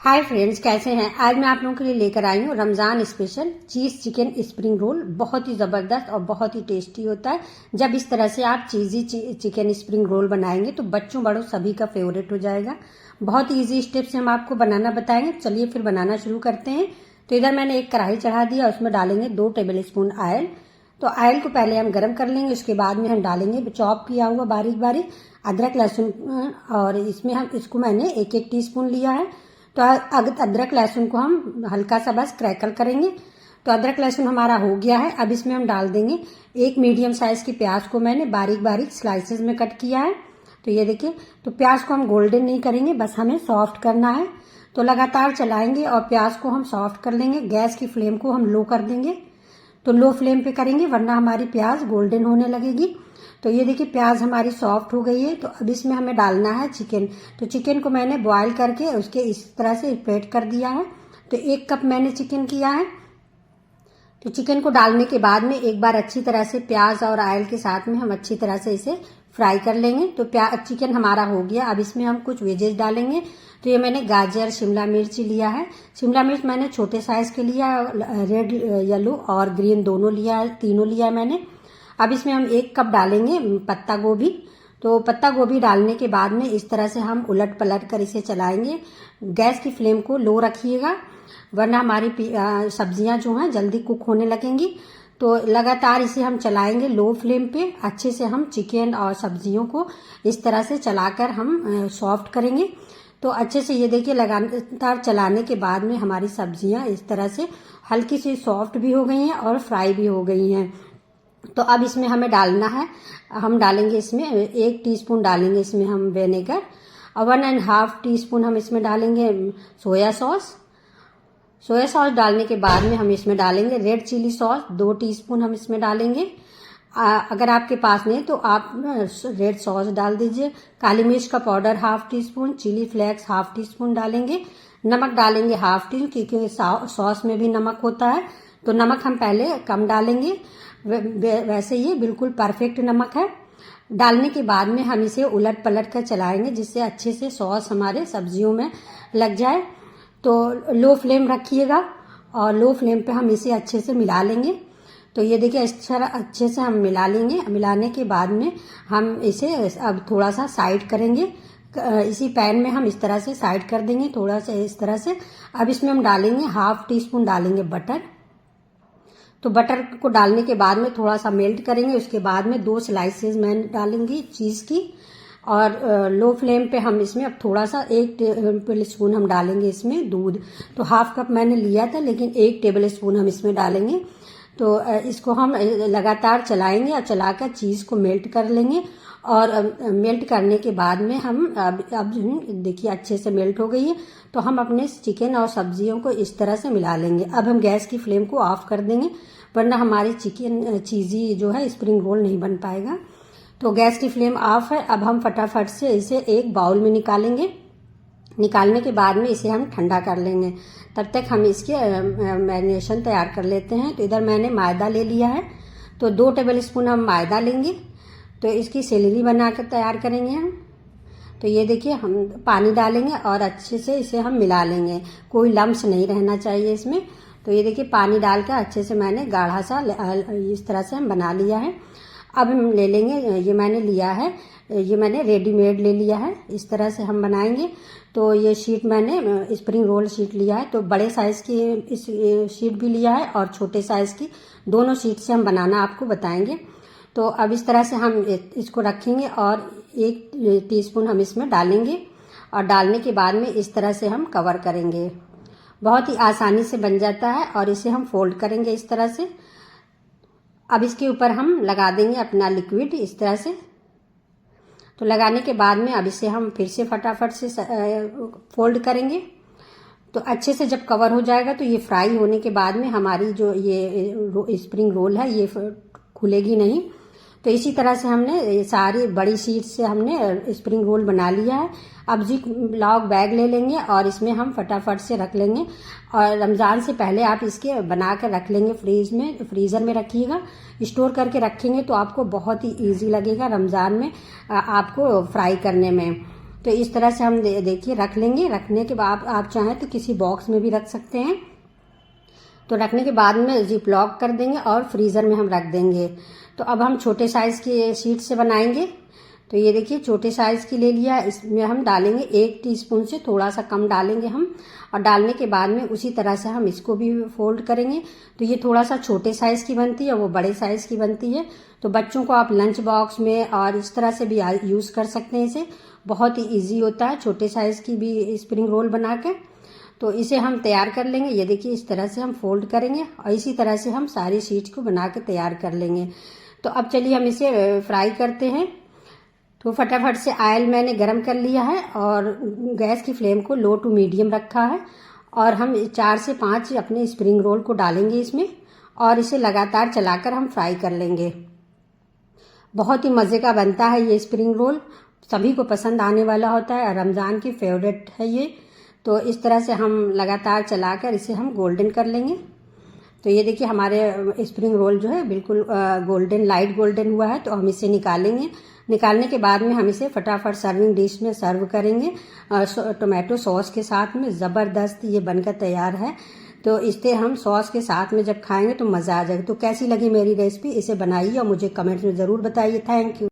Hi friends, कैसे हैं। आज मैं आप लोगों के लिए लेकर आई हूँ रमज़ान स्पेशल चीज़ चिकन स्प्रिंग रोल। बहुत ही ज़बरदस्त और बहुत ही टेस्टी होता है। जब इस तरह से आप चीज़ी चिकन स्प्रिंग रोल बनाएंगे तो बच्चों बड़ों सभी का फेवरेट हो जाएगा। बहुत ही ईजी स्टेप से हम आपको बनाना बताएंगे। चलिए फिर बनाना शुरू करते हैं। तो इधर मैंने एक कढ़ाई चढ़ा दिया, उसमें डालेंगे 2 टेबल स्पून ऑयल। तो ऑयल को पहले हम गर्म कर लेंगे, उसके बाद में हम डालेंगे चॉप किया हुआ बारीक बारीक अदरक लहसुन, और इसमें हम इसको मैंने 1-1 टीस्पून लिया है। तो अदरक लहसुन को हम हल्का सा बस क्रैकल करेंगे। तो अदरक लहसुन हमारा हो गया है। अब इसमें हम डाल देंगे एक मीडियम साइज की प्याज को मैंने बारीक बारीक स्लाइसेस में कट किया है। तो ये देखिए, तो प्याज को हम गोल्डन नहीं करेंगे, बस हमें सॉफ्ट करना है। तो लगातार चलाएंगे और प्याज को हम सॉफ्ट कर लेंगे। गैस की फ्लेम को हम लो कर देंगे। तो लो फ्लेम पे करेंगे वरना हमारी प्याज गोल्डन होने लगेगी। तो ये देखिए, प्याज हमारी सॉफ्ट हो गई है। तो अब इसमें हमें डालना है चिकन। तो चिकन को मैंने बॉईल करके उसके इस तरह से प्लेट कर दिया है। तो 1 कप मैंने चिकन किया है। तो चिकन को डालने के बाद में एक बार अच्छी तरह से प्याज और ऑयल के साथ में हम अच्छी तरह से इसे फ्राई कर लेंगे। तो चिकन हमारा हो गया। अब इसमें हम कुछ वेजेस डालेंगे। तो ये मैंने गाजर, शिमला मिर्च लिया है। शिमला मिर्च मैंने छोटे साइज के लिया, रेड, येलो और ग्रीन दोनों लिया है, तीनों लिया है मैंने। अब इसमें हम 1 कप डालेंगे पत्ता गोभी। तो पत्ता गोभी डालने के बाद में इस तरह से हम उलट पलट कर इसे चलाएंगे। गैस की फ्लेम को लो रखिएगा वरना हमारी सब्जियां जो हैं जल्दी कुक होने लगेंगी। तो लगातार इसे हम चलाएंगे लो फ्लेम पे। अच्छे से हम चिकन और सब्जियों को इस तरह से चलाकर हम सॉफ्ट करेंगे। तो अच्छे से ये देखिए, लगातार चलाने के बाद में हमारी सब्जियां इस तरह से हल्की सी सॉफ्ट भी हो गई हैं और फ्राई भी हो गई हैं। तो अब इसमें हमें डालना है, हम डालेंगे इसमें 1 टीस्पून डालेंगे इसमें हम विनेगर, और 1.5 टीस्पून हम इसमें डालेंगे सोया सॉस। सोया सॉस डालने के बाद में हम इसमें डालेंगे रेड चिली सॉस 2 टीस्पून हम इसमें डालेंगे। अगर आपके पास नहीं तो आप रेड सॉस डाल दीजिए। काली मिर्च का powder 1/2 teaspoon, chilli flakes 1/2 teaspoon डालेंगे। नमक डालेंगे 1/2 टीस्पून, क्योंकि सॉस में भी नमक होता है। तो नमक हम पहले कम डालेंगे। वैसे ये बिल्कुल परफेक्ट नमक है। डालने के बाद में हम इसे उलट पलट कर चलाएंगे जिससे अच्छे से सॉस हमारे सब्जियों में लग जाए। तो लो फ्लेम रखिएगा और लो फ्लेम पे हम इसे अच्छे से मिला लेंगे। तो ये देखिए, इस तरह अच्छे से हम मिला लेंगे। मिलाने के बाद में हम इसे अब थोड़ा सा साइड करेंगे। इसी पैन में हम इस तरह से साइड कर देंगे, थोड़ा सा इस तरह से। अब इसमें हम डालेंगे 1/2 टीस्पून डालेंगे बटर। तो बटर को डालने के बाद में थोड़ा सा मेल्ट करेंगे। उसके बाद में 2 स्लाइसेस मैं डालेंगी चीज़ की, और लो फ्लेम पे हम इसमें अब थोड़ा सा 1 टेबल स्पून हम डालेंगे इसमें दूध। तो 1/2 कप मैंने लिया था, लेकिन 1 टेबल स्पून हम इसमें डालेंगे। तो इसको हम लगातार चलाएंगे और चलाकर चीज़ को मेल्ट कर लेंगे। और मेल्ट करने के बाद में हम अब देखिए अच्छे से मेल्ट हो गई है। तो हम अपने चिकन और सब्जियों को इस तरह से मिला लेंगे। अब हम गैस की फ्लेम को ऑफ कर देंगे वरना हमारी चिकन चीज़ी जो है स्प्रिंग रोल नहीं बन पाएगा। तो गैस की फ्लेम ऑफ है। अब हम फटाफट से इसे एक बाउल में निकालेंगे। निकालने के बाद में इसे हम ठंडा कर लेंगे। तब तक हम इसके मैरिनेशन तैयार कर लेते हैं। तो इधर मैंने मैदा ले लिया है। तो 2 टेबल स्पून हम मैदा लेंगे। तो इसकी सेलेरी बनाकर तैयार करेंगे हम। तो ये देखिए, हम पानी डालेंगे और अच्छे से इसे हम मिला लेंगे। कोई लम्स नहीं रहना चाहिए इसमें। तो ये देखिए, पानी डालकर अच्छे से मैंने गाढ़ा सा इस तरह से हम बना लिया है। अब हम ले लेंगे, ये मैंने लिया है, ये मैंने रेडीमेड ले लिया है। इस तरह से हम बनाएंगे। तो ये शीट मैंने स्प्रिंग रोल शीट लिया है। तो बड़े साइज की इस शीट भी लिया है और छोटे साइज की, दोनों शीट से हम बनाना आपको बताएंगे। तो अब इस तरह से हम इसको रखेंगे और 1 टीस्पून हम इसमें डालेंगे, और डालने के बाद में इस तरह से हम कवर करेंगे। बहुत ही आसानी से बन जाता है। और इसे हम फोल्ड करेंगे इस तरह से। अब इसके ऊपर हम लगा देंगे अपना लिक्विड इस तरह से। तो लगाने के बाद में अब इसे हम फिर से फटाफट से फोल्ड करेंगे। तो अच्छे से जब कवर हो जाएगा तो ये फ्राई होने के बाद में हमारी जो ये स्प्रिंग रोल है ये खुलेगी नहीं। तो इसी तरह से हमने सारी बड़ी शीट से हमने स्प्रिंग रोल बना लिया है। अब जी लॉग बैग ले लेंगे और इसमें हम फटाफट से रख लेंगे। और रमज़ान से पहले आप इसके बना कर रख लेंगे फ्रीज़र में रखिएगा। स्टोर करके रखेंगे तो आपको बहुत ही ईजी लगेगा रमज़ान में आपको फ्राई करने में। तो इस तरह से हम देखिए रख लेंगे। रखने के बाद आप चाहें तो किसी बॉक्स में भी रख सकते हैं। तो रखने के बाद में जिप लॉक कर देंगे और फ्रीज़र में हम रख देंगे। तो अब हम छोटे साइज़ की शीट से बनाएंगे। तो ये देखिए छोटे साइज़ की ले लिया, इसमें हम डालेंगे 1 टीस्पून से थोड़ा सा कम डालेंगे हम, और डालने के बाद में उसी तरह से हम इसको भी फोल्ड करेंगे। तो ये थोड़ा सा छोटे साइज़ की बनती है, वो बड़े साइज़ की बनती है। तो बच्चों को आप लंच बॉक्स में और इस तरह से भी यूज़ कर सकते हैं। इसे बहुत ही ईजी होता है छोटे साइज़ की भी स्प्रिंग रोल बना के। तो इसे हम तैयार कर लेंगे। ये देखिए इस तरह से हम फोल्ड करेंगे और इसी तरह से हम सारी शीट को बना के तैयार कर लेंगे। तो अब चलिए हम इसे फ्राई करते हैं। तो फटाफट से ऑयल मैंने गरम कर लिया है और गैस की फ्लेम को लो टू मीडियम रखा है, और हम 4 से 5 अपने स्प्रिंग रोल को डालेंगे इसमें, और इसे लगातार चलाकर हम फ्राई कर लेंगे। बहुत ही मज़े का बनता है ये स्प्रिंग रोल, सभी को पसंद आने वाला होता है, रमज़ान की फेवरेट है ये। तो इस तरह से हम लगातार चलाकर इसे हम गोल्डन कर लेंगे। तो ये देखिए हमारे स्प्रिंग रोल जो है बिल्कुल गोल्डन, लाइट गोल्डन हुआ है। तो हम इसे निकालेंगे। निकालने के बाद में हम इसे फटाफट सर्विंग डिश में सर्व करेंगे टोमेटो सॉस के साथ में। ज़बरदस्त ये बनकर तैयार है। तो इसे हम सॉस के साथ में जब खाएंगे तो मज़ा आ जाएगा। तो कैसी लगी मेरी रेसिपी, इसे बनाइए और मुझे कमेंट्स में ज़रूर बताइए। Thank you.